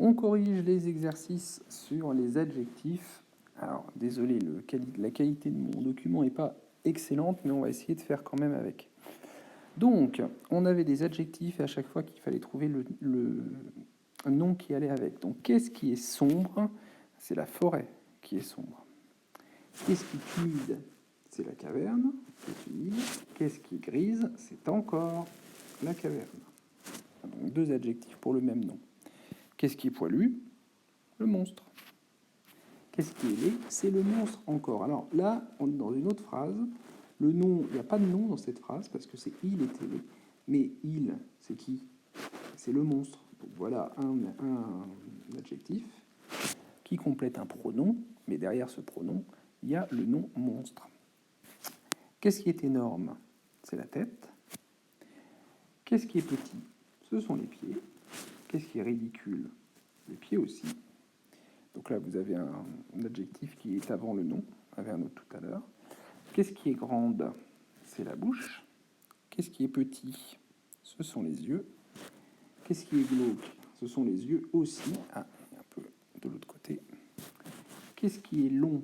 On corrige les exercices sur les adjectifs. Alors, désolé, la qualité de mon document n'est pas excellente, mais on va essayer de faire quand même avec. Donc, on avait des adjectifs et à chaque fois qu'il fallait trouver le nom qui allait avec. Donc, qu'est-ce qui est sombre? C'est la forêt qui est sombre. Qu'est-ce qui est humide? C'est la caverne qui est humide. Qu'est-ce qui est grise? C'est encore la caverne. Donc, deux adjectifs pour le même nom. Qu'est-ce qui est poilu? Le monstre. Qu'est-ce qui est laid? C'est le monstre encore. Alors là, on est dans une autre phrase. Le nom, il n'y a pas de nom dans cette phrase parce que c'est il était laid. Mais il, c'est qui? C'est le monstre. Donc voilà un adjectif qui complète un pronom. Mais derrière ce pronom, il y a le nom monstre. Qu'est-ce qui est énorme? C'est la tête. Qu'est-ce qui est petit? Ce sont les pieds. Qu'est-ce qui est ridicule? Les pieds aussi. Donc là, vous avez un adjectif qui est avant le nom, avec un autre tout à l'heure. Qu'est-ce qui est grande? C'est la bouche. Qu'est-ce qui est petit? Ce sont les yeux. Qu'est-ce qui est glauque? Ce sont les yeux aussi. Ah, un peu de l'autre côté. Qu'est-ce qui est long?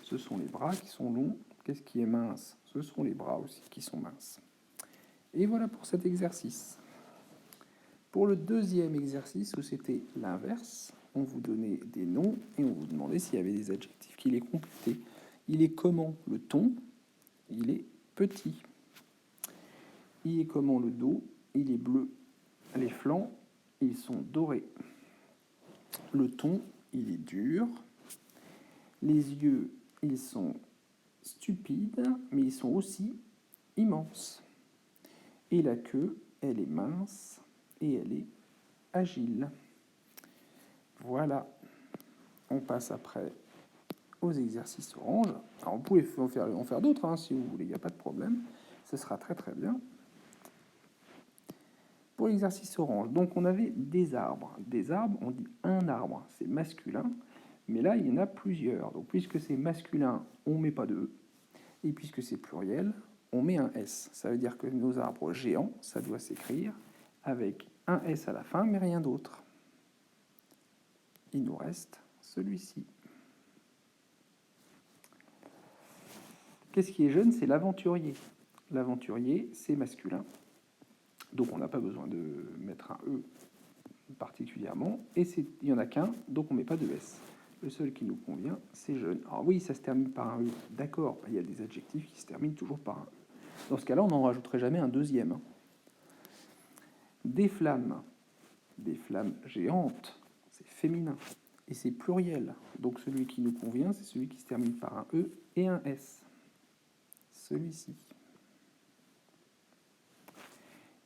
Ce sont les bras qui sont longs. Qu'est-ce qui est mince? Ce sont les bras aussi qui sont minces. Et voilà pour cet exercice. Pour le deuxième exercice, où c'était l'inverse, on vous donnait des noms et on vous demandait s'il y avait des adjectifs qui les complétaient. Il est comment le ton? Il est petit. Il est comment le dos? Il est bleu. Les flancs, ils sont dorés. Le ton, il est dur. Les yeux, ils sont stupides, mais ils sont aussi immenses. Et la queue, elle est mince et elle est agile. Voilà. On passe après aux exercices orange. Alors vous pouvez en faire d'autres hein, si vous voulez, il n'y a pas de problème. Ce sera très très bien. Pour l'exercice orange, donc on avait des arbres. Des arbres, on dit un arbre, c'est masculin. Mais là, il y en a plusieurs. Donc puisque c'est masculin, on ne met pas de E. Et puisque c'est pluriel, on met un S. Ça veut dire que nos arbres géants, ça doit s'écrire avec un S à la fin, mais rien d'autre. Il nous reste celui-ci. Qu'est-ce qui est jeune? C'est l'aventurier. L'aventurier, c'est masculin. Donc on n'a pas besoin de mettre un E particulièrement. Et il n'y en a qu'un, donc on ne met pas de S. Le seul qui nous convient, c'est jeune. Alors oui, ça se termine par un E. D'accord, il y a des adjectifs qui se terminent toujours par un E. Dans ce cas-là, on n'en rajouterait jamais un deuxième. Des flammes géantes, c'est féminin. Et c'est pluriel. Donc celui qui nous convient, c'est celui qui se termine par un E et un S. Celui-ci.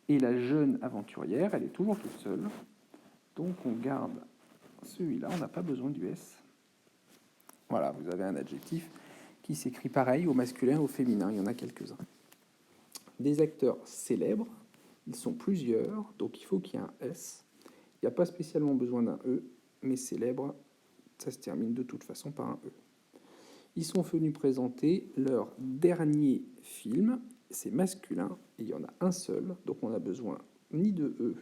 Et la jeune aventurière, elle est toujours toute seule. Donc on garde celui-là, on n'a pas besoin du S. Voilà, vous avez un adjectif qui s'écrit pareil au masculin, au féminin, il y en a quelques-uns. Des acteurs célèbres, ils sont plusieurs, donc il faut qu'il y ait un S. Il n'y a pas spécialement besoin d'un E, mais célèbre, ça se termine de toute façon par un E. Ils sont venus présenter leur dernier film, c'est masculin, et il y en a un seul, donc on n'a besoin ni de E,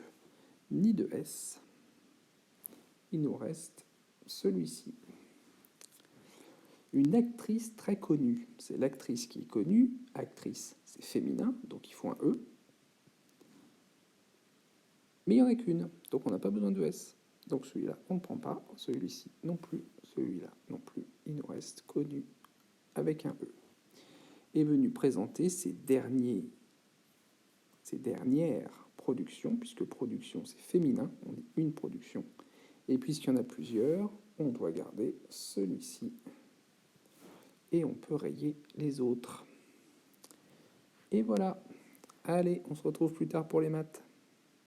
ni de S. Il nous reste celui-ci. Une actrice très connue, c'est l'actrice qui est connue, actrice, c'est féminin, donc il faut un E. Mais il n'y en a qu'une, donc on n'a pas besoin de S. Donc celui-là, on ne prend pas, celui-ci non plus, celui-là non plus. Il nous reste connu avec un E. Est venu présenter ses dernières productions, puisque production c'est féminin, on dit une production. Et puisqu'il y en a plusieurs, on doit garder celui-ci. Et on peut rayer les autres. Et voilà. Allez, on se retrouve plus tard pour les maths.